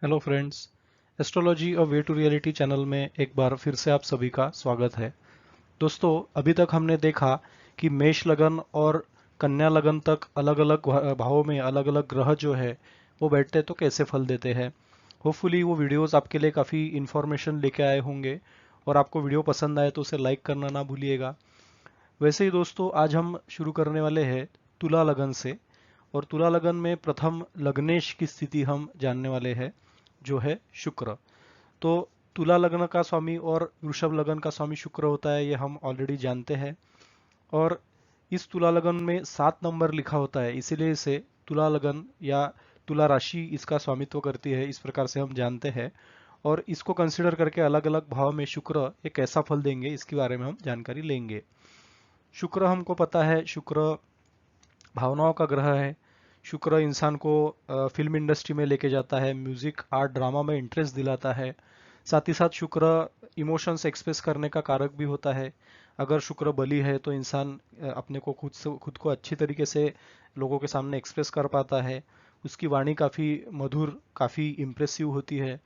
Hello friends. Astrology और way to reality channel में एक बार फिर से आप सभी का स्वागत है। दोस्तों, अभी तक हमने देखा कि मेष लगन और कन्या लगन तक अलग अलग भावों में अलग अलग ग्रह जो है वो बैठते हैं तो कैसे फल देते हैं। होपफुली वो वीडियोस आपके लिए काफ़ी इन्फॉर्मेशन लेके आए होंगे और आपको वीडियो पसंद आए तो उसे लाइक करना ना भूलिएगा। वैसे ही दोस्तों, आज हम शुरू करने वाले हैं तुला लगन से। और तुला लगन में प्रथम लग्नेश की स्थिति हम जानने वाले हैं, जो है शुक्र। तो तुला लग्न का स्वामी और वृषभ लगन का स्वामी शुक्र होता है, ये हम ऑलरेडी जानते हैं। और इस तुला लगन में 7 नंबर लिखा होता है, इसीलिए इसे तुला लगन या तुला राशि इसका स्वामित्व करती है, इस प्रकार से हम जानते हैं। और इसको कंसिडर करके अलग अलग भाव में शुक्र ये कैसा फल देंगे इसके बारे में हम जानकारी लेंगे। शुक्र हमको पता है, शुक्र भावनाओं का ग्रह है। शुक्र इंसान को फिल्म इंडस्ट्री में लेके जाता है, म्यूजिक आर्ट ड्रामा में इंटरेस्ट दिलाता है। साथ ही साथ शुक्र इमोशंस एक्सप्रेस करने का कारक भी होता है। अगर शुक्र बली है तो इंसान अपने को खुद को अच्छी तरीके से लोगों के सामने एक्सप्रेस कर पाता है। उसकी वाणी काफ़ी मधुर, काफ़ी इम्प्रेसिव होती है।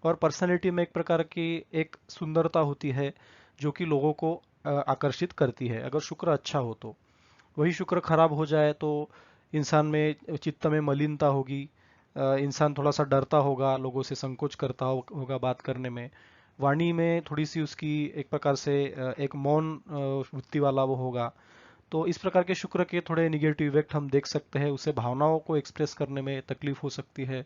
और पर्सनैलिटी में एक प्रकार की एक सुंदरता होती है जो कि लोगों को आकर्षित करती है, अगर शुक्र अच्छा हो तो। वही शुक्र खराब हो जाए तो इंसान में चित्त में मलिनता होगी। इंसान थोड़ा सा डरता होगा, लोगों से संकोच करता होगा बात करने में। वाणी में थोड़ी सी उसकी एक प्रकार से एक मौन वृत्ति वाला वो होगा। तो इस प्रकार के शुक्र के थोड़े निगेटिव इफेक्ट हम देख सकते हैं। उसे भावनाओं को एक्सप्रेस करने में तकलीफ हो सकती है,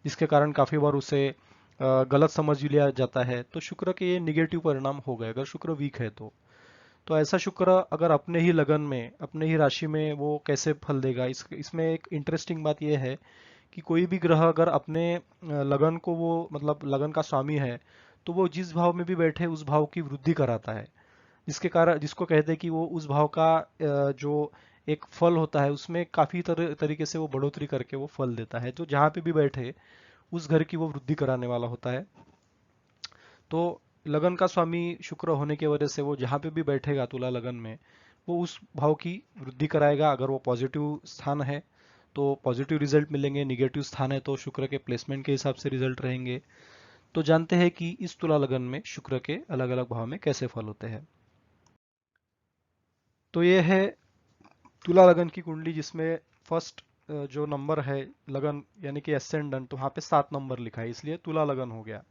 जिसके कारण काफी बार उसे गलत समझ लिया जाता है। तो शुक्र के ये निगेटिव परिणाम हो गए अगर शुक्र वीक है तो ऐसा शुक्र अगर अपने ही लगन में, अपने ही राशि में वो कैसे फल देगा। इसमें एक इंटरेस्टिंग बात यह है कि कोई भी ग्रह अगर अपने लगन को वो मतलब लगन का स्वामी है तो वो जिस भाव में भी बैठे उस भाव की वृद्धि कराता है। जिसके कारण जिसको कहते हैं कि वो उस भाव का जो एक फल होता है उसमें काफी तरीके से वो बढ़ोतरी करके वो फल देता है। तो जहाँ पे भी बैठे उस घर की वो वृद्धि कराने वाला होता है। तो लगन का स्वामी शुक्र होने की वजह से वो जहाँ पे भी बैठेगा तुला लगन में, वो उस भाव की वृद्धि कराएगा। अगर वो पॉजिटिव स्थान है तो पॉजिटिव रिजल्ट मिलेंगे, निगेटिव स्थान है तो शुक्र के प्लेसमेंट के हिसाब से रिजल्ट रहेंगे। तो जानते हैं कि इस तुला लगन में शुक्र के अलग अलग भाव में कैसे फल होते हैं। तो ये है तुला लगन की कुंडली, जिसमें फर्स्ट जो नंबर है लगन यानी कि एसेंडेंट, तो वहाँ पे 7 नंबर लिखा है, इसलिए तुला लगन हो गया।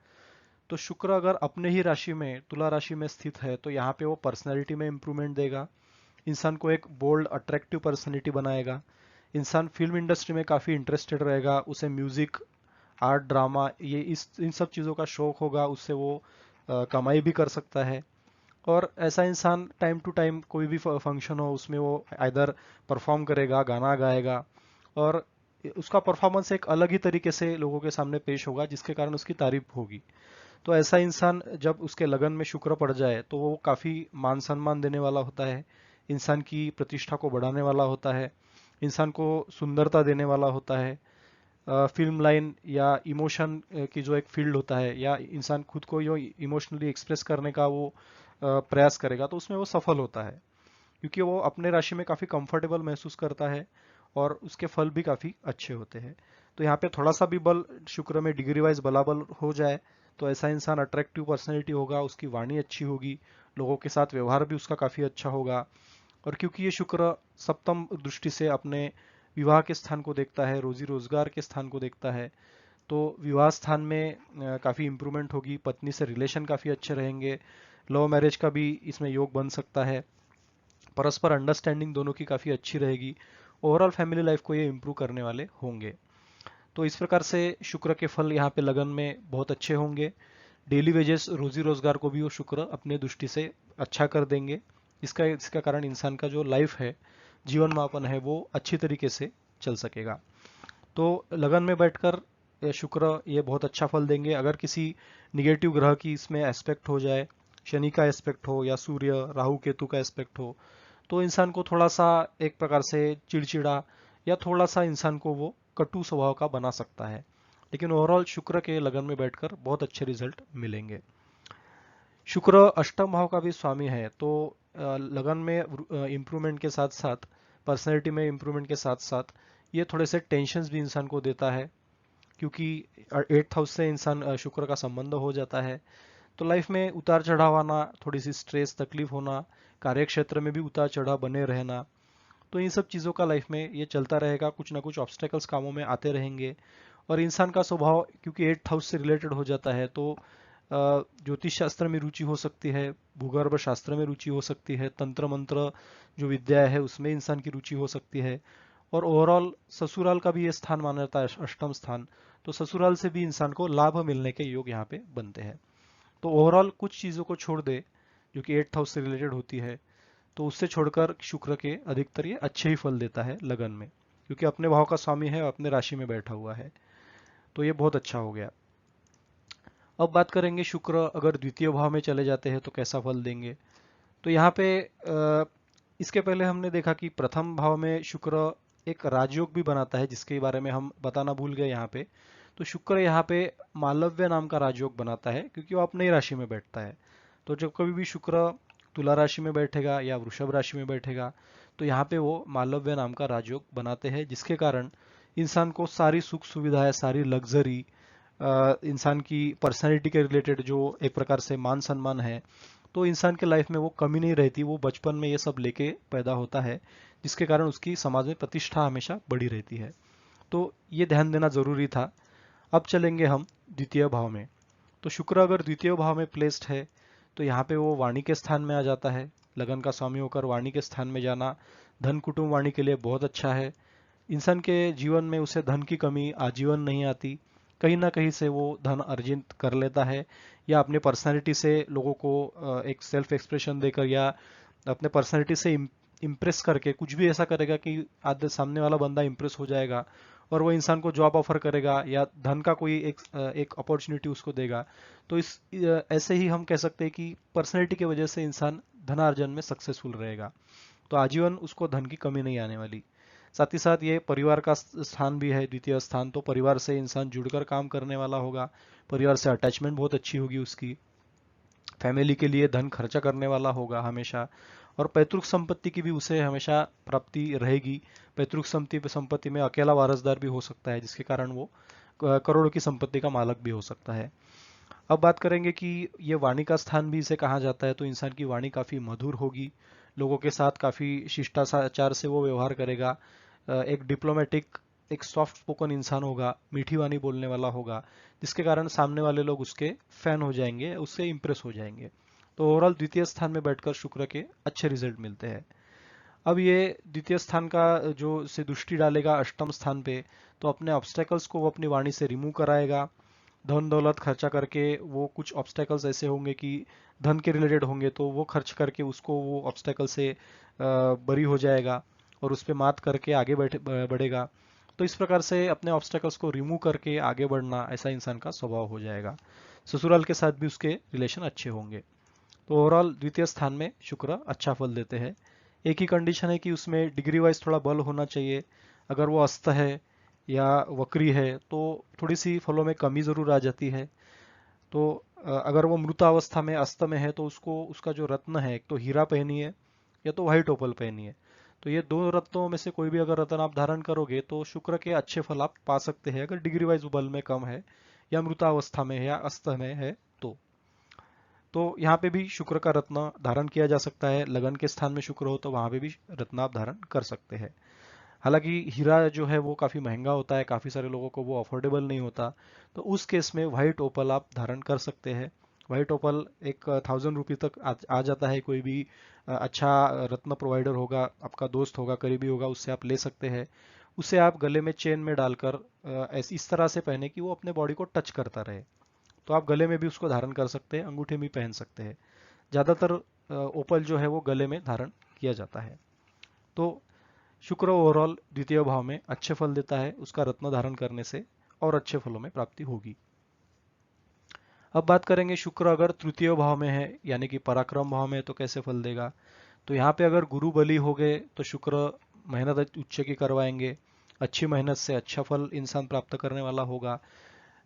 तो शुक्र अगर अपने ही राशि में, तुला राशि में स्थित है, तो यहाँ पे वो पर्सनैलिटी में इंप्रूवमेंट देगा। इंसान को एक बोल्ड अट्रैक्टिव पर्सनैलिटी बनाएगा। इंसान फिल्म इंडस्ट्री में काफ़ी इंटरेस्टेड रहेगा, उसे म्यूजिक आर्ट ड्रामा ये इस इन सब चीज़ों का शौक होगा, उससे वो कमाई भी कर सकता है। और ऐसा इंसान टाइम टू टाइम कोई भी फंक्शन हो उसमें वो आइदर परफॉर्म करेगा, गाना गाएगा। और उसका परफॉर्मेंस एक अलग ही तरीके से लोगों के सामने पेश होगा, जिसके कारण उसकी तारीफ होगी। तो ऐसा इंसान जब उसके लगन में शुक्र पड़ जाए तो वो काफी मान सम्मान देने वाला होता है, इंसान की प्रतिष्ठा को बढ़ाने वाला होता है, इंसान को सुंदरता देने वाला होता है। फिल्म लाइन या इमोशन की जो एक फील्ड होता है, या इंसान खुद को जो इमोशनली एक्सप्रेस करने का वो प्रयास करेगा तो उसमें वो सफल होता है, क्योंकि वो अपने राशि में काफी कंफर्टेबल महसूस करता है और उसके फल भी काफी अच्छे होते हैं। तो यहाँ पे थोड़ा सा भी बल शुक्र में डिग्री वाइज बलाबल हो जाए तो ऐसा इंसान अट्रैक्टिव पर्सनैलिटी होगा, उसकी वाणी अच्छी होगी, लोगों के साथ व्यवहार भी उसका काफी अच्छा होगा। और क्योंकि ये शुक्र सप्तम दृष्टि से अपने विवाह के स्थान को देखता है, रोजी रोजगार के स्थान को देखता है, तो विवाह स्थान में काफी इंप्रूवमेंट होगी, पत्नी से रिलेशन काफी अच्छे रहेंगे। लव मैरिज का भी इसमें योग बन सकता है। परस्पर अंडरस्टैंडिंग दोनों की काफी अच्छी रहेगी। ओवरऑल फैमिली लाइफ को ये इम्प्रूव करने वाले होंगे। तो इस प्रकार से शुक्र के फल यहाँ पे लगन में बहुत अच्छे होंगे। डेली वेजेस, रोजी रोजगार को भी वो शुक्र अपने दृष्टि से अच्छा कर देंगे। इसका कारण इंसान का जो लाइफ है, जीवन मापन है, वो अच्छी तरीके से चल सकेगा। तो लगन में बैठकर ये शुक्र ये बहुत अच्छा फल देंगे। अगर किसी निगेटिव ग्रह की इसमें एस्पेक्ट हो जाए, शनि का एस्पेक्ट हो या सूर्य राहु केतु का एस्पेक्ट हो, तो इंसान को थोड़ा सा एक प्रकार से चिड़चिड़ा या थोड़ा सा इंसान को वो कटु स्वभाव का बना सकता है। लेकिन ओवरऑल शुक्र के लगन में बैठकर बहुत अच्छे रिजल्ट मिलेंगे। शुक्र अष्टम भाव का भी स्वामी है, तो लगन में इम्प्रूवमेंट के साथ साथ, पर्सनैलिटी में इम्प्रूवमेंट के साथ साथ ये थोड़े से टेंशन्स भी इंसान को देता है। क्योंकि 8th हाउस से इंसान शुक्र का संबंध हो जाता है। तो लाइफ में उतार चढ़ाव आना, थोड़ी सी स्ट्रेस तकलीफ होना, कार्य क्षेत्र में भी उतार चढ़ाव बने रहना, तो इन सब चीज़ों का लाइफ में ये चलता रहेगा। कुछ ना कुछ ऑब्स्टेकल्स कामों में आते रहेंगे। और इंसान का स्वभाव क्योंकि 8th हाउस से रिलेटेड हो जाता है, तो ज्योतिष शास्त्र में रुचि हो सकती है, भूगर्भ शास्त्र में रुचि हो सकती है, तंत्र मंत्र जो विद्या है उसमें इंसान की रुचि हो सकती है। और ओवरऑल ससुराल का भी ये स्थान माना जाता है, अष्टम स्थान। तो ससुराल से भी इंसान को लाभ मिलने के योग यहाँ पे बनते हैं। तो ओवरऑल कुछ चीज़ों को छोड़ दे जो कि 8th हाउस से रिलेटेड होती है, तो उससे छोड़कर शुक्र के अधिकतर ये अच्छे ही फल देता है लगन में, क्योंकि अपने भाव का स्वामी है, अपने राशि में बैठा हुआ है। तो ये बहुत अच्छा हो गया। अब बात करेंगे शुक्र अगर द्वितीय भाव में चले जाते हैं तो कैसा फल देंगे। तो यहाँ पे इसके पहले हमने देखा कि प्रथम भाव में शुक्र एक राजयोग भी बनाता है, जिसके बारे में हम बताना भूल गए यहाँ पे। तो शुक्र यहाँ पे मालव्य नाम का राजयोग बनाता है, क्योंकि वो अपनी राशि में बैठता है। तो जब कभी भी शुक्र तुला राशि में बैठेगा या वृषभ राशि में बैठेगा, तो यहाँ पे वो मालव्य नाम का राजयोग बनाते हैं, जिसके कारण इंसान को सारी सुख सुविधाएं, सारी लग्जरी, इंसान की पर्सनैलिटी के रिलेटेड जो एक प्रकार से मान सम्मान है, तो इंसान के लाइफ में वो कमी नहीं रहती। वो बचपन में ये सब लेके पैदा होता है, जिसके कारण उसकी समाज में प्रतिष्ठा हमेशा बढ़ी रहती है। तो ये ध्यान देना जरूरी था। अब चलेंगे हम द्वितीय भाव में। तो शुक्र अगर द्वितीय भाव में प्लेस्ड है, तो यहाँ पे वो वाणी के स्थान में आ जाता है। लगन का स्वामी होकर वाणी के स्थान में जाना धन कुटुंब वाणी के लिए बहुत अच्छा है। इंसान के जीवन में उसे धन की कमी आजीवन नहीं आती। कहीं ना कहीं से वो धन अर्जित कर लेता है, या अपने पर्सनालिटी से लोगों को एक सेल्फ एक्सप्रेशन देकर, या अपने पर्सनालिटी से इम्प्रेस करके कुछ भी ऐसा करेगा कि आधे सामने वाला बंदा इम्प्रेस हो जाएगा, और वो इंसान को जॉब ऑफर करेगा या धन का कोई एक अपॉर्चुनिटी उसको देगा। तो ऐसे ही हम कह सकते हैं कि पर्सनैलिटी की वजह से इंसान धनार्जन में सक्सेसफुल रहेगा, तो आजीवन उसको धन की कमी नहीं आने वाली। साथ ही साथ ये परिवार का स्थान भी है, द्वितीय स्थान। तो परिवार से इंसान जुड़कर काम करने वाला होगा, परिवार से अटैचमेंट बहुत अच्छी होगी उसकी, फैमिली के लिए धन खर्चा करने वाला होगा हमेशा, और पैतृक संपत्ति की भी उसे हमेशा प्राप्ति रहेगी। पैतृक संपत्ति में अकेला वारसदार भी हो सकता है, जिसके कारण वो करोड़ों की संपत्ति का मालक भी हो सकता है। अब बात करेंगे कि ये वाणी का स्थान भी इसे कहा जाता है, तो इंसान की वाणी काफी मधुर होगी, लोगों के साथ काफी शिष्टाचार से वो व्यवहार करेगा। एक डिप्लोमेटिक, एक सॉफ्ट स्पोकन इंसान होगा, मीठी वाणी बोलने वाला होगा, जिसके कारण सामने वाले लोग उसके फैन हो जाएंगे, उससे इंप्रेस हो जाएंगे। तो ओवरऑल द्वितीय स्थान में बैठकर शुक्र के अच्छे रिजल्ट मिलते हैं। अब ये द्वितीय स्थान का जो से दृष्टि डालेगा अष्टम स्थान पे, तो अपने ऑब्स्टेकल्स को वो अपनी वाणी से रिमूव कराएगा। धन दौलत खर्चा करके वो कुछ ऑब्स्टेकल्स ऐसे होंगे कि धन के रिलेटेड होंगे, तो वो खर्च करके उसको वो ऑब्स्टेकल से बरी हो जाएगा, और उस पर मात करके आगे बढ़ेगा। तो इस प्रकार से अपने ऑब्स्टेकल्स को रिमूव करके आगे बढ़ना, ऐसा इंसान का स्वभाव हो जाएगा। ससुराल के साथ भी उसके रिलेशन अच्छे होंगे। तो ओवरऑल द्वितीय स्थान में शुक्र अच्छा फल देते हैं। एक ही कंडीशन है कि उसमें डिग्री वाइज थोड़ा बल होना चाहिए। अगर वो अस्त है या वक्री है, तो थोड़ी सी फलों में कमी जरूर आ जाती है। तो अगर वो मृतावस्था में अस्त में है, तो उसको उसका जो रत्न है, एक तो हीरा पहनिए या तो व्हाइट ओपल पहनिए। तो ये दो रत्नों में से कोई भी अगर रत्न आप धारण करोगे, तो शुक्र के अच्छे फल आप पा सकते हैं, अगर डिग्री वाइज बल में कम है, या मृतावस्था में है, या अस्त में है। तो यहाँ पे भी शुक्र का रत्न धारण किया जा सकता है। लगन के स्थान में शुक्र हो तो वहां पे भी रत्न आप धारण कर सकते हैं। हालांकि हीरा जो है वो काफी महंगा होता है, काफी सारे लोगों को वो अफोर्डेबल नहीं होता, तो उस केस में व्हाइट ओपल आप धारण कर सकते हैं। व्हाइट ओपल एक 1000 रुपये तक आ जाता है। कोई भी अच्छा रत्न प्रोवाइडर होगा, आपका दोस्त होगा, करीबी होगा, उससे आप ले सकते हैं। उसे आप गले में चेन में डालकर ऐसी इस तरह से पहने कि वो अपने बॉडी को टच करता रहे। तो आप गले में भी उसको धारण कर सकते हैं, अंगूठे में पहन सकते हैं। ज्यादातर ओपल जो है वो गले में धारण किया जाता है। तो शुक्र ओवरऑल द्वितीय भाव में अच्छे फल देता है, उसका रत्न धारण करने से और अच्छे फलों में प्राप्ति होगी। अब बात करेंगे शुक्र अगर तृतीय भाव में है, यानी कि पराक्रम भाव में, तो कैसे फल देगा। तो यहाँ पे अगर गुरु बली हो गए, तो शुक्र मेहनत उच्च की करवाएंगे। अच्छी मेहनत से अच्छा फल इंसान प्राप्त करने वाला होगा,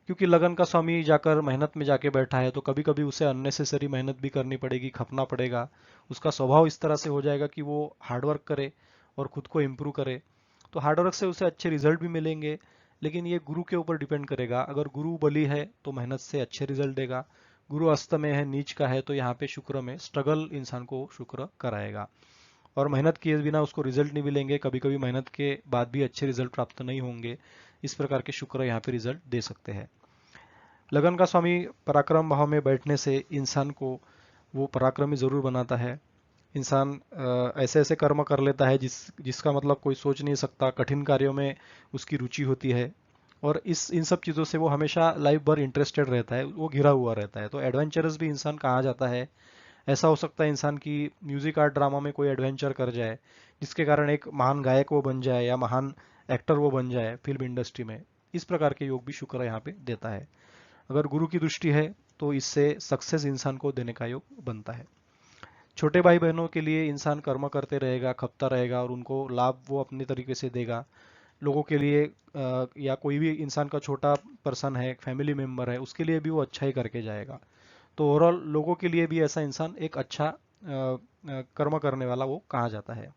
क्योंकि लगन का स्वामी जाकर मेहनत में जाके बैठा है, तो कभी कभी उसे अननेसेसरी मेहनत भी करनी पड़ेगी, खपना पड़ेगा। उसका स्वभाव इस तरह से हो जाएगा कि वो हार्डवर्क करे और खुद को इम्प्रूव करे। तो हार्डवर्क से उसे अच्छे रिजल्ट भी मिलेंगे, लेकिन ये गुरु के ऊपर डिपेंड करेगा। अगर गुरु बली है तो मेहनत से अच्छे रिजल्ट देगा, गुरु अस्त में है, नीच का है, तो यहाँ पे शुक्र में स्ट्रगल इंसान को शुक्र कराएगा और मेहनत किए बिना उसको रिजल्ट नहीं मिलेंगे। कभी कभी मेहनत के बाद भी अच्छे रिजल्ट प्राप्त नहीं होंगे। इस प्रकार के शुक्र यहाँ पे रिजल्ट दे सकते हैं। लगन का स्वामी पराक्रम भाव में बैठने से इंसान को वो पराक्रमी जरूर बनाता है। इंसान ऐसे ऐसे कर्म कर लेता है जिसका मतलब कोई सोच नहीं सकता। कठिन कार्यों में उसकी रुचि होती है और इन सब चीज़ों से वो हमेशा लाइफ भर इंटरेस्टेड रहता है, वो घिरा हुआ रहता है। तो एडवेंचरस भी इंसान कहा जाता है। ऐसा हो सकता है इंसान की म्यूजिक आर्ट ड्रामा में कोई एडवेंचर कर जाए जिसके कारण एक महान गायक वो बन जाए या महान एक्टर वो बन जाए फिल्म इंडस्ट्री में। इस प्रकार के योग भी शुक्र यहाँ पे देता है। अगर गुरु की दृष्टि है तो इससे सक्सेस इंसान को देने का योग बनता है। छोटे भाई बहनों के लिए इंसान कर्म करते रहेगा, खपता रहेगा और उनको लाभ वो अपने तरीके से देगा। लोगों के लिए या कोई भी इंसान का छोटा पर्सन है, फैमिली मेंबर है, उसके लिए भी वो अच्छा ही करके जाएगा। तो ओवरऑल लोगों के लिए भी ऐसा इंसान एक अच्छा कर्म करने वाला वो कहा जाता है।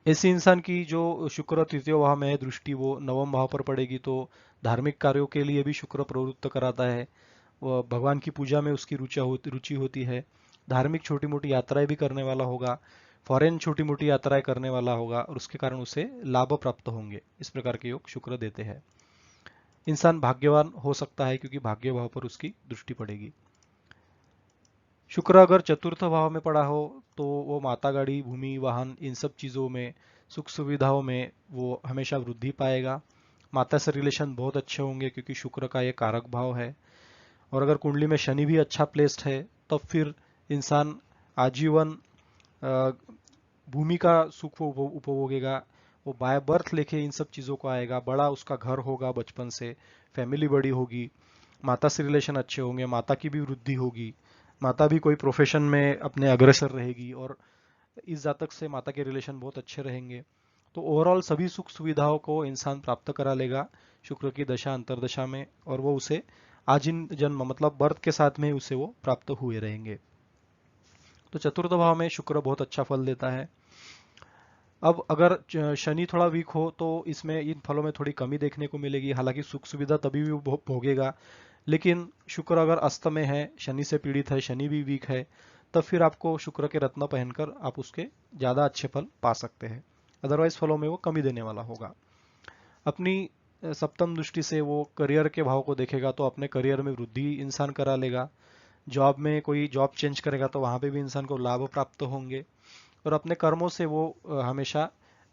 ऐसे इंसान की जो शुक्र तृतीय भाव में है दृष्टि, वो नवम भाव पर पड़ेगी तो धार्मिक कार्यों के लिए भी शुक्र प्रवृत्त कराता है। वह भगवान की पूजा में उसकी रुचि होती है। धार्मिक छोटी मोटी यात्राएं भी करने वाला होगा, फॉरेन छोटी मोटी यात्राएं करने वाला होगा और उसके कारण उसे लाभ प्राप्त होंगे। इस प्रकार के योग शुक्र देते हैं। इंसान भाग्यवान हो सकता है क्योंकि भाग्य भाव पर उसकी दृष्टि पड़ेगी। शुक्र अगर चतुर्थ भाव में पड़ा हो तो वो माता, गाड़ी, भूमि, वाहन, इन सब चीज़ों में, सुख सुविधाओं में वो हमेशा वृद्धि पाएगा। माता से रिलेशन बहुत अच्छे होंगे क्योंकि शुक्र का ये कारक भाव है। और अगर कुंडली में शनि भी अच्छा प्लेस्ड है तब फिर इंसान आजीवन भूमि का सुख उपभोगेगा। वो बाय बर्थ लेके इन सब चीज़ों को आएगा। बड़ा उसका घर होगा बचपन से, फैमिली बड़ी होगी, माता से रिलेशन अच्छे होंगे, माता की भी वृद्धि होगी, माता भी कोई प्रोफेशन में अपने अग्रसर रहेगी और इस जातक से माता के रिलेशन बहुत अच्छे रहेंगे। तो ओवरऑल सभी सुख सुविधाओं को इंसान प्राप्त करा लेगा शुक्र की दशा अंतरदशा में और वो उसे आजीन जन्म मतलब बर्थ के साथ में उसे वो प्राप्त हुए रहेंगे। तो चतुर्थ भाव में शुक्र बहुत अच्छा फल देता है। अब अगर शनि थोड़ा वीक हो तो इसमें इन फलों में थोड़ी कमी देखने को मिलेगी। हालांकि सुख सुविधा तभी भी भोगेगा, लेकिन शुक्र अगर अस्त में है, शनि से पीड़ित है, शनि भी वीक है, तब फिर आपको शुक्र के रत्न पहनकर आप उसके ज़्यादा अच्छे फल पा सकते हैं। अदरवाइज फलों में वो कमी देने वाला होगा। अपनी सप्तम दृष्टि से वो करियर के भाव को देखेगा तो अपने करियर में वृद्धि इंसान करा लेगा। जॉब में कोई जॉब चेंज करेगा तो वहां पे भी इंसान को लाभ प्राप्त होंगे और अपने कर्मों से वो हमेशा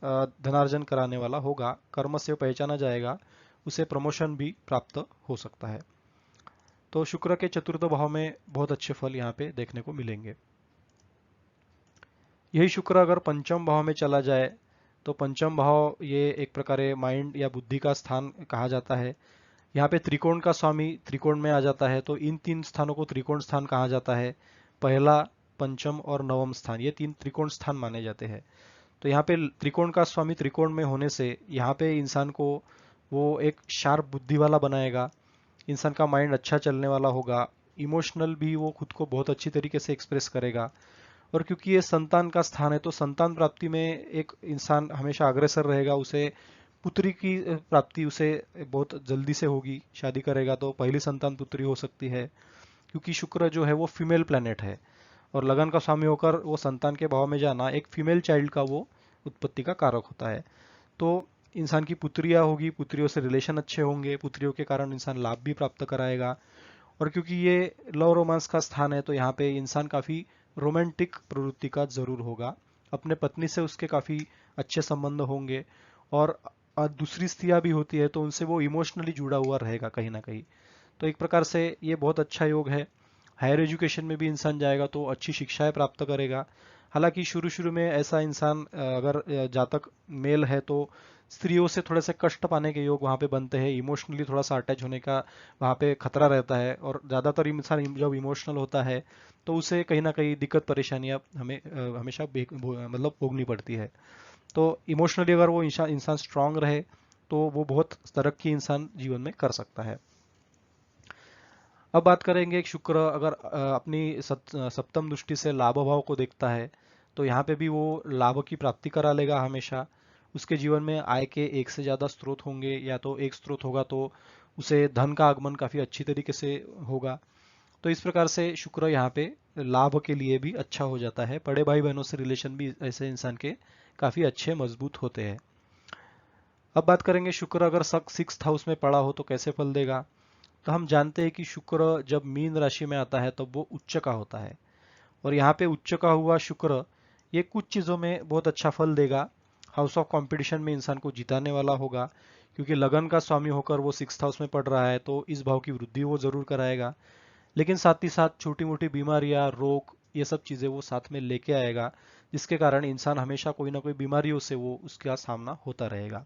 धनार्जन कराने वाला होगा। कर्म से पहचाना जाएगा, उसे प्रमोशन भी प्राप्त हो सकता है। तो शुक्र के चतुर्थ भाव में बहुत अच्छे फल यहाँ पे देखने को मिलेंगे। यही शुक्र अगर पंचम भाव में चला जाए तो पंचम भाव ये एक प्रकार माइंड या बुद्धि का स्थान कहा जाता है। यहाँ पे त्रिकोण का स्वामी त्रिकोण में आ जाता है तो इन तीन स्थानों को त्रिकोण स्थान कहा जाता है। पहला, पंचम और नवम स्थान, ये तीन त्रिकोण स्थान माने जाते हैं। तो यहाँ पे त्रिकोण का स्वामी त्रिकोण में होने से यहाँ पे इंसान को वो एक शार्प बुद्धि वाला बनाएगा। इंसान का माइंड अच्छा चलने वाला होगा। इमोशनल भी वो खुद को बहुत अच्छी तरीके से एक्सप्रेस करेगा। और क्योंकि ये संतान का स्थान है तो संतान प्राप्ति में एक इंसान हमेशा अग्रसर रहेगा। उसे पुत्री की प्राप्ति उसे बहुत जल्दी से होगी। शादी करेगा तो पहली संतान पुत्री हो सकती है क्योंकि शुक्र जो है वो फीमेल प्लेनेट है और लगन का स्वामी होकर वो संतान के भाव में जाना एक फीमेल चाइल्ड का वो उत्पत्ति का कारक होता है। तो इंसान की पुत्रियां होगी, पुत्रियों से रिलेशन अच्छे होंगे, पुत्रियों के कारण इंसान लाभ भी प्राप्त कराएगा। और क्योंकि ये लव रोमांस का स्थान है तो यहाँ पे इंसान काफी रोमांटिक प्रवृत्ति का जरूर होगा। अपने पत्नी से उसके काफी अच्छे संबंध होंगे और दूसरी स्त्रियां भी होती है तो उनसे वो इमोशनली जुड़ा हुआ रहेगा कहीं ना कहीं। तो एक प्रकार से ये बहुत अच्छा योग है। हायर एजुकेशन में भी इंसान जाएगा तो अच्छी शिक्षाएं प्राप्त करेगा। हालांकि शुरू शुरू में ऐसा इंसान अगर जातक मेल है तो स्त्रियों से थोड़े से कष्ट पाने के योग वहाँ पे बनते हैं। इमोशनली थोड़ा सा अटैच होने का वहाँ पे खतरा रहता है और ज़्यादातर इंसान जब इमोशनल होता है तो उसे कहीं ना कहीं दिक्कत परेशानियां हमें हमेशा मतलब भोगनी पड़ती है। तो इमोशनली अगर वो इंसान स्ट्रांग रहे तो वो बहुत तरक्की इंसान जीवन में कर सकता है। अब बात करेंगे एक शुक्र अगर अपनी सप्तम दृष्टि से लाभ भाव को देखता है तो यहाँ पे भी वो लाभ की प्राप्ति करा लेगा हमेशा। उसके जीवन में आय के एक से ज़्यादा स्रोत होंगे, या तो एक स्रोत होगा तो उसे धन का आगमन काफ़ी अच्छी तरीके से होगा। तो इस प्रकार से शुक्र यहाँ पे लाभ के लिए भी अच्छा हो जाता है। बड़े भाई बहनों से रिलेशन भी ऐसे इंसान के काफ़ी अच्छे मजबूत होते हैं। अब बात करेंगे शुक्र अगर सिक्स्थ हाउस में पड़ा हो तो कैसे फल देगा। तो हम जानते हैं कि शुक्र जब मीन राशि में आता है तो वो उच्च का होता है, और यहाँ पे उच्च का हुआ शुक्र ये कुछ चीज़ों में बहुत अच्छा फल देगा। हाउस ऑफ कंपटीशन में इंसान को जिताने वाला होगा, क्योंकि लगन का स्वामी होकर वो सिक्स्थ हाउस में पड़ रहा है तो इस भाव की वृद्धि वो जरूर कराएगा। लेकिन साथ ही साथ छोटी मोटी बीमारियां, रोग, ये सब चीज़ें वो साथ में लेके आएगा, जिसके कारण इंसान हमेशा कोई ना कोई बीमारियों से वो उसका सामना होता रहेगा।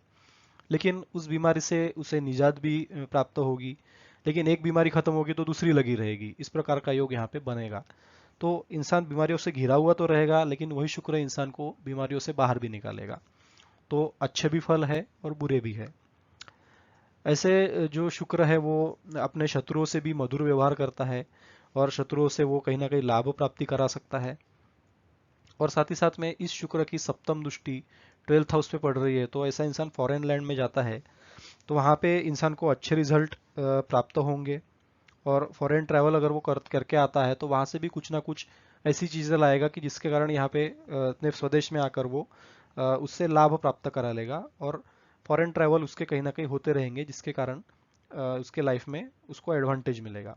लेकिन उस बीमारी से उसे निजात भी प्राप्त होगी। लेकिन एक बीमारी खत्म होगी तो दूसरी लगी रहेगी, इस प्रकार का योग यहाँ पे बनेगा। तो इंसान बीमारियों से घिरा हुआ तो रहेगा, लेकिन वही शुक्र इंसान को बीमारियों से बाहर भी निकालेगा। तो अच्छे भी फल है और बुरे भी है। ऐसे जो शुक्र है वो अपने शत्रुओं से भी मधुर व्यवहार करता है, और शत्रुओं से वो कहीं ना कहीं लाभ प्राप्ति करा सकता है। और साथ ही साथ में इस शुक्र की सप्तम दृष्टि 12th हाउस पे पड़ रही है, तो ऐसा इंसान फॉरेन लैंड में जाता है तो वहाँ पे इंसान को अच्छे रिजल्ट प्राप्त होंगे। और फॉरेन ट्रैवल अगर वो करके आता है तो वहाँ से भी कुछ ना कुछ ऐसी चीज़ें लाएगा कि जिसके कारण यहाँ पे अपने स्वदेश में आकर वो उससे लाभ प्राप्त करा लेगा। और फॉरेन ट्रैवल उसके कहीं ना कहीं होते रहेंगे, जिसके कारण उसके लाइफ में उसको एडवांटेज मिलेगा।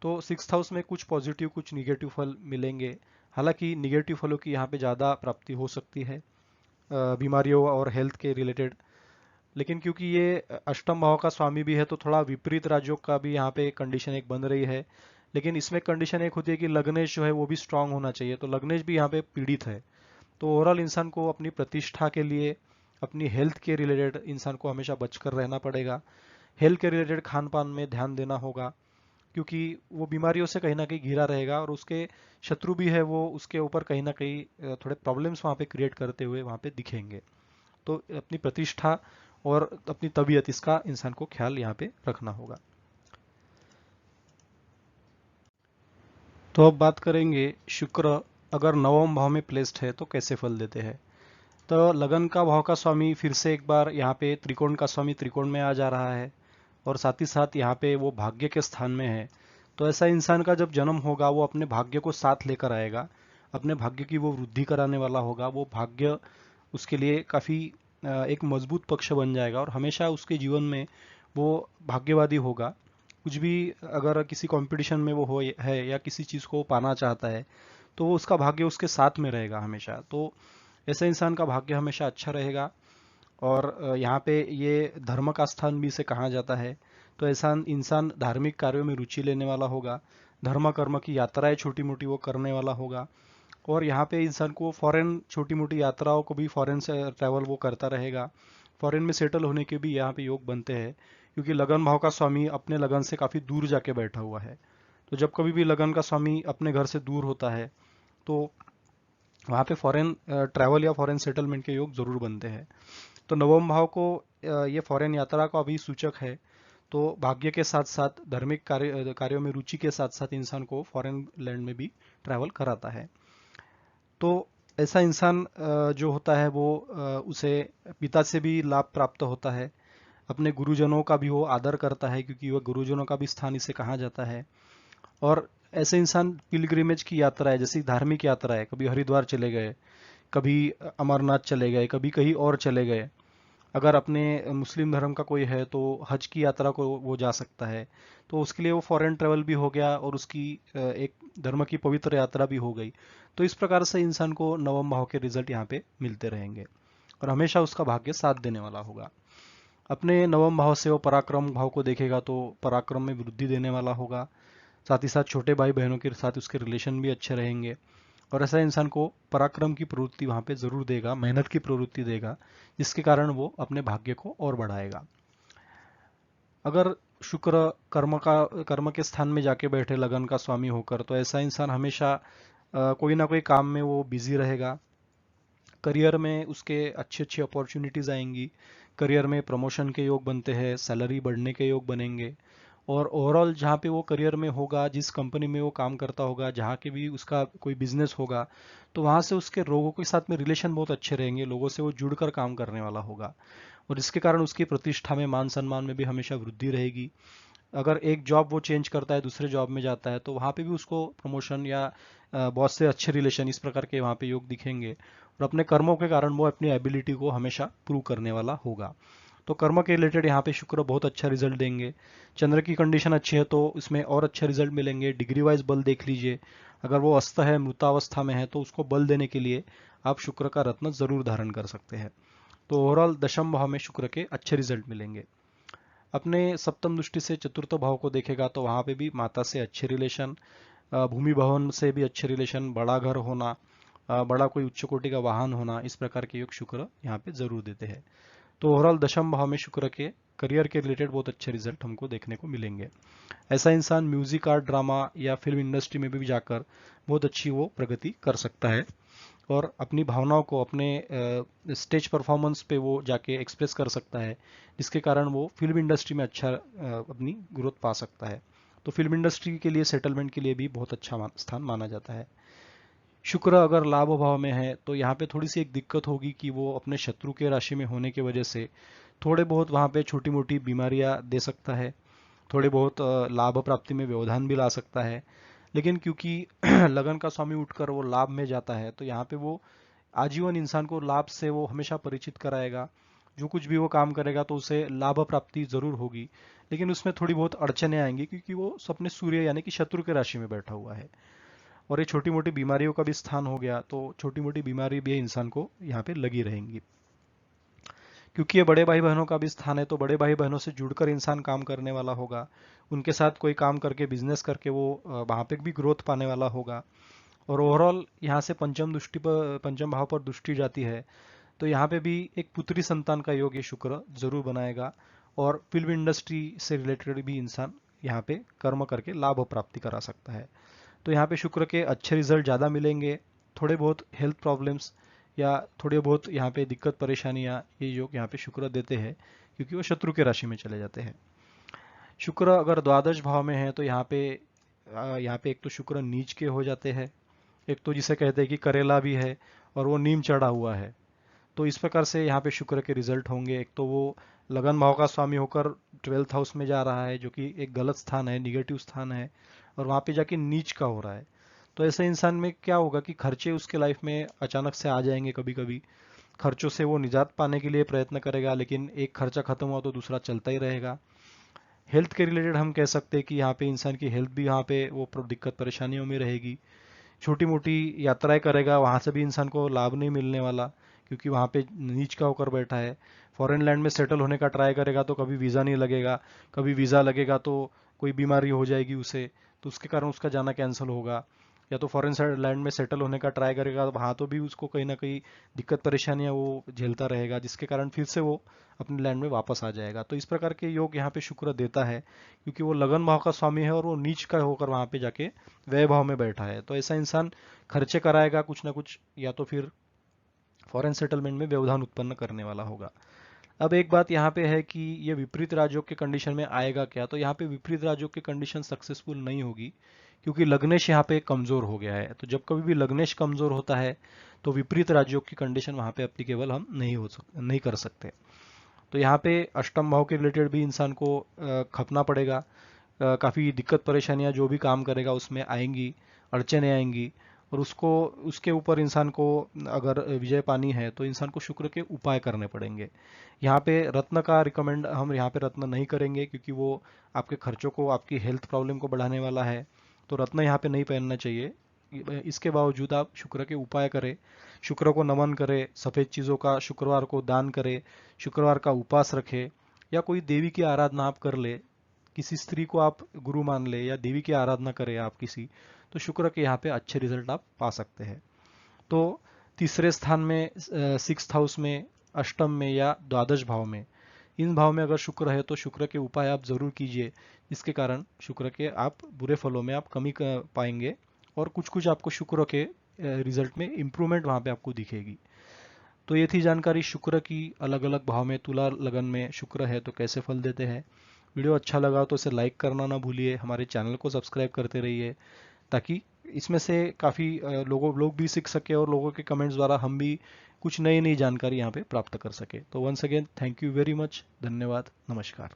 तो सिक्स्थ हाउस में कुछ पॉजिटिव कुछ निगेटिव फल मिलेंगे। हालांकि निगेटिव फलों की यहाँ पे ज़्यादा प्राप्ति हो सकती है बीमारियों और हेल्थ के रिलेटेड। लेकिन क्योंकि ये अष्टम भाव का स्वामी भी है तो थोड़ा विपरीत राजयोग का भी यहाँ पे कंडीशन एक बन रही है। लेकिन इसमें कंडीशन एक होती है कि लग्नेश जो है वो भी स्ट्रांग होना चाहिए, तो लग्नेश भी यहाँ पे पीड़ित है। तो ओवरऑल इंसान को अपनी प्रतिष्ठा के लिए, अपनी हेल्थ के रिलेटेड इंसान को हमेशा बचकर रहना पड़ेगा। हेल्थ के रिलेटेड खान पान में ध्यान देना होगा, क्योंकि वो बीमारियों से कहीं ना कहीं घिरा रहेगा, और उसके शत्रु भी है वो उसके ऊपर कहीं ना कहीं थोड़े प्रॉब्लम्स वहाँ पे क्रिएट करते हुए वहाँ पे दिखेंगे। तो अपनी प्रतिष्ठा और अपनी तबीयत, इसका इंसान को ख्याल यहाँ पे रखना होगा। तो अब बात करेंगे शुक्र अगर नवम भाव में प्लेस्ड है तो कैसे फल देते हैं। तो लगन का भाव का स्वामी फिर से एक बार यहाँ पे त्रिकोण का स्वामी त्रिकोण में आ जा रहा है, और साथ ही साथ यहाँ पे वो भाग्य के स्थान में है। तो ऐसा इंसान का जब जन्म होगा वो अपने भाग्य को साथ लेकर आएगा, अपने भाग्य की वो वृद्धि कराने वाला होगा। वो भाग्य उसके लिए काफ़ी एक मजबूत पक्ष बन जाएगा, और हमेशा उसके जीवन में वो भाग्यवादी होगा। कुछ भी अगर किसी कंपटीशन में वो हो है या किसी चीज़ को पाना चाहता है तो वो उसका भाग्य उसके साथ में रहेगा हमेशा। तो ऐसे इंसान का भाग्य हमेशा अच्छा रहेगा। और यहाँ पे ये धर्म का स्थान भी इसे कहा जाता है। तो ऐसा इंसान धार्मिक कार्यों में रुचि लेने वाला होगा, धर्म कर्म की यात्राएं छोटी मोटी वो करने वाला होगा। और यहाँ पे इंसान को फॉरेन छोटी मोटी यात्राओं को भी, फॉरेन से ट्रैवल वो करता रहेगा। फॉरेन में सेटल होने के भी यहाँ पे योग बनते हैं, क्योंकि लगन भाव का स्वामी अपने लगन से काफ़ी दूर जाके बैठा हुआ है। तो जब कभी भी लगन का स्वामी अपने घर से दूर होता है तो वहाँ पे फॉरेन ट्रैवल या फॉरेन सेटलमेंट के योग जरूर बनते हैं। तो नवम भाव को ये फॉरेन यात्रा का भी सूचक है। तो भाग्य के साथ साथ धार्मिक कार्यों में रुचि के साथ साथ इंसान को फॉरेन लैंड में भी ट्रैवल कराता है। तो ऐसा इंसान जो होता है वो उसे पिता से भी लाभ प्राप्त होता है, अपने गुरुजनों का भी वो आदर करता है, क्योंकि वह गुरुजनों का भी स्थान इसे कहा जाता है। और ऐसे इंसान पिलग्रिमेज की यात्रा है, जैसे धार्मिक यात्रा है, कभी हरिद्वार चले गए, कभी अमरनाथ चले गए, कभी कहीं और चले गए। अगर अपने मुस्लिम धर्म का कोई है तो हज की यात्रा को वो जा सकता है। तो उसके लिए वो फॉरेन ट्रैवल भी हो गया और उसकी एक धर्म की पवित्र यात्रा भी हो गई। तो इस प्रकार से इंसान को नवम भाव के रिजल्ट यहाँ पे मिलते रहेंगे, और हमेशा उसका भाग्य साथ देने वाला होगा। अपने नवम भाव से वो पराक्रम भाव को देखेगा तो पराक्रम में वृद्धि देने वाला होगा। साथ ही साथ छोटे भाई बहनों के साथ उसके रिलेशन भी अच्छे रहेंगे। और ऐसा इंसान को पराक्रम की प्रवृत्ति वहां पे जरूर देगा, मेहनत की प्रवृत्ति देगा, जिसके कारण वो अपने भाग्य को और बढ़ाएगा। अगर शुक्र कर्म के स्थान में जाके बैठे लगन का स्वामी होकर, तो ऐसा इंसान हमेशा कोई ना कोई काम में वो बिजी रहेगा। करियर में उसके अच्छी अच्छी अपॉर्चुनिटीज आएंगी, करियर में प्रमोशन के योग बनते हैं, सैलरी बढ़ने के योग बनेंगे। और ओवरऑल जहाँ पे वो करियर में होगा, जिस कंपनी में वो काम करता होगा, जहाँ के भी उसका कोई बिजनेस होगा, तो वहाँ से उसके लोगों के साथ में रिलेशन बहुत अच्छे रहेंगे, लोगों से वो जुड़कर काम करने वाला होगा, और इसके कारण उसकी प्रतिष्ठा में, मान सम्मान में भी हमेशा वृद्धि रहेगी। अगर एक जॉब वो चेंज करता है, दूसरे जॉब में जाता है, तो वहाँ पे भी उसको प्रमोशन या बॉस से अच्छे रिलेशन, इस प्रकार के वहाँ पे योग दिखेंगे, और अपने कर्मों के कारण वो अपनी एबिलिटी को हमेशा प्रूव करने वाला होगा। तो कर्म के रिलेटेड यहाँ पे शुक्र बहुत अच्छा रिजल्ट देंगे। चंद्र की कंडीशन अच्छी है तो इसमें और अच्छे रिजल्ट मिलेंगे। डिग्री वाइज बल देख लीजिए, अगर वो अस्त है, मृतावस्था में है, तो उसको बल देने के लिए आप शुक्र का रत्न जरूर धारण कर सकते हैं। तो ओवरऑल दशम भाव में शुक्र के अच्छे रिजल्ट मिलेंगे। अपने सप्तम दृष्टि से चतुर्थ भाव को देखेगा तो वहां पे भी माता से अच्छे रिलेशन, भूमि भवन से भी अच्छे रिलेशन, बड़ा घर होना, बड़ा कोई उच्च कोटि का वाहन होना, इस प्रकार के योग शुक्र यहाँ पे जरूर देते हैं। तो ओवरऑल दशम भाव में शुक्र के करियर के रिलेटेड बहुत अच्छे रिजल्ट हमको देखने को मिलेंगे। ऐसा इंसान म्यूजिक, आर्ट, ड्रामा या फिल्म इंडस्ट्री में भी जाकर बहुत अच्छी वो प्रगति कर सकता है, और अपनी भावनाओं को अपने स्टेज परफॉर्मेंस पे वो जाके एक्सप्रेस कर सकता है, जिसके कारण वो फिल्म इंडस्ट्री में अच्छा अपनी ग्रोथ पा सकता है। तो फिल्म इंडस्ट्री के लिए सेटलमेंट के लिए भी बहुत अच्छा स्थान माना जाता है। शुक्र अगर लाभ भाव में है तो यहाँ पे थोड़ी सी एक दिक्कत होगी कि वो अपने शत्रु के राशि में होने की वजह से थोड़े बहुत वहाँ पे छोटी मोटी बीमारियाँ दे सकता है, थोड़े बहुत लाभ प्राप्ति में व्यवधान भी ला सकता है। लेकिन क्योंकि लगन का स्वामी उठकर वो लाभ में जाता है, तो यहाँ पे वो आजीवन इंसान को लाभ से वो हमेशा परिचित कराएगा। जो कुछ भी वो काम करेगा तो उसे लाभ प्राप्ति जरूर होगी, लेकिन उसमें थोड़ी बहुत अड़चने आएंगी क्योंकि वो अपने सूर्य यानी कि शत्रु के राशि में बैठा हुआ है, और ये छोटी मोटी बीमारियों का भी स्थान हो गया, तो छोटी मोटी बीमारी भी इंसान को यहाँ पे लगी रहेंगी। क्योंकि ये बड़े भाई बहनों का भी स्थान है, तो बड़े भाई बहनों से जुड़कर इंसान काम करने वाला होगा, उनके साथ कोई काम करके, बिजनेस करके वो वहाँ पे भी ग्रोथ पाने वाला होगा। और ओवरऑल यहाँ से पंचम भाव पर दृष्टि जाती है, तो यहाँ पे भी एक पुत्री संतान का योग ये शुक्र जरूर बनाएगा, और फिल्म इंडस्ट्री से रिलेटेड भी इंसान यहाँ पे कर्म करके लाभ प्राप्ति करा सकता है। तो यहाँ पे शुक्र के अच्छे रिजल्ट ज़्यादा मिलेंगे। थोड़े बहुत हेल्थ प्रॉब्लम्स या थोड़े बहुत यहाँ पे दिक्कत परेशानियाँ, ये योग यहाँ पे शुक्र देते हैं, क्योंकि वो शत्रु के राशि में चले जाते हैं। शुक्र अगर द्वादश भाव में है तो यहाँ पे एक तो शुक्र नीच के हो जाते हैं, एक तो जिसे कहते हैं कि करेला भी है और वो नीम चढ़ा हुआ है। तो इस प्रकार से यहाँ पे शुक्र के रिजल्ट होंगे। एक तो वो लगन भाव का स्वामी होकर 12th हाउस में जा रहा है, जो कि एक गलत स्थान है, निगेटिव स्थान है, और वहाँ पे जाके नीच का हो रहा है। तो ऐसे इंसान में क्या होगा कि खर्चे उसके लाइफ में अचानक से आ जाएंगे। कभी कभी खर्चों से वो निजात पाने के लिए प्रयत्न करेगा, लेकिन एक खर्चा खत्म हुआ तो दूसरा चलता ही रहेगा। हेल्थ के रिलेटेड हम कह सकते हैं कि यहाँ पे इंसान की हेल्थ भी यहाँ पे वो दिक्कत परेशानियों में रहेगी। छोटी मोटी यात्राएं करेगा, वहां से भी इंसान को लाभ नहीं मिलने वाला, क्योंकि वहां पे नीच का होकर बैठा है। फॉरेन लैंड में सेटल होने का ट्राई करेगा तो कभी वीज़ा नहीं लगेगा, कभी वीज़ा लगेगा तो कोई बीमारी हो जाएगी उसे, तो उसके कारण उसका जाना कैंसिल होगा। या तो फॉरेन लैंड में सेटल होने का ट्राई करेगा, वहां तो भी उसको कहीं ना कहीं दिक्कत परेशानियां वो झेलता रहेगा, जिसके कारण फिर से वो अपने लैंड में वापस आ जाएगा। तो इस प्रकार के योग यहाँ पे शुक्र देता है, क्योंकि वो लगन भाव का स्वामी है और वो नीच का होकर वहां पे जाके व्यय भाव में बैठा है। तो ऐसा इंसान खर्चे कराएगा कुछ ना कुछ, या तो फिर फॉरेन सेटलमेंट में व्यवधान उत्पन्न करने वाला होगा। अब एक बात यहाँ पे है कि ये विपरीत राजयोग के कंडीशन में आएगा क्या, तो यहाँ पे विपरीत राजयोग की कंडीशन सक्सेसफुल नहीं होगी, क्योंकि लग्नेश यहाँ पे कमजोर हो गया है। तो जब कभी भी लग्नेश कमजोर होता है तो विपरीत राजयोग की कंडीशन वहाँ पे एप्लीकेबल हम नहीं कर सकते। तो यहाँ पे अष्टम भाव के रिलेटेड भी इंसान को खपना पड़ेगा। काफ़ी दिक्कत परेशानियां जो भी काम करेगा उसमें आएंगी, अड़चने आएंगी, और उसको उसके ऊपर इंसान को अगर विजय पानी है तो इंसान को शुक्र के उपाय करने पड़ेंगे। यहाँ पे रत्न का रिकमेंड हम यहाँ पे रत्न नहीं करेंगे, क्योंकि वो आपके खर्चों को, आपकी हेल्थ प्रॉब्लम को बढ़ाने वाला है, तो रत्न यहाँ पे नहीं पहनना चाहिए। इसके बावजूद आप शुक्र के उपाय करें, शुक्र को नमन करें, सफ़ेद चीज़ों का शुक्रवार को दान करें, शुक्रवार का उपवास रखें, या कोई देवी की आराधना आप कर ले, किसी स्त्री को आप गुरु मान ले या देवी की आराधना करें आप किसी, तो शुक्र के यहाँ पे अच्छे रिजल्ट आप पा सकते हैं। तो तीसरे स्थान में, सिक्स्थ हाउस में, अष्टम में या द्वादश भाव में, इन भाव में अगर शुक्र है तो शुक्र के उपाय आप जरूर कीजिए, जिसके कारण शुक्र के आप बुरे फलों में आप कमी पाएंगे, और कुछ कुछ आपको शुक्र के रिजल्ट में इम्प्रूवमेंट वहां पे आपको दिखेगी। तो ये थी जानकारी शुक्र की। अलग अलग भाव में, तुला लगन में शुक्र है तो कैसे फल देते हैं। वीडियो अच्छा लगा तो इसे लाइक करना ना भूलिए, हमारे चैनल को सब्सक्राइब करते रहिए, ताकि इसमें से काफ़ी लोग भी सीख सके और लोगों के कमेंट्स द्वारा हम भी कुछ नई नई जानकारी यहाँ पे प्राप्त कर सके। तो once again thank you very much, धन्यवाद, नमस्कार।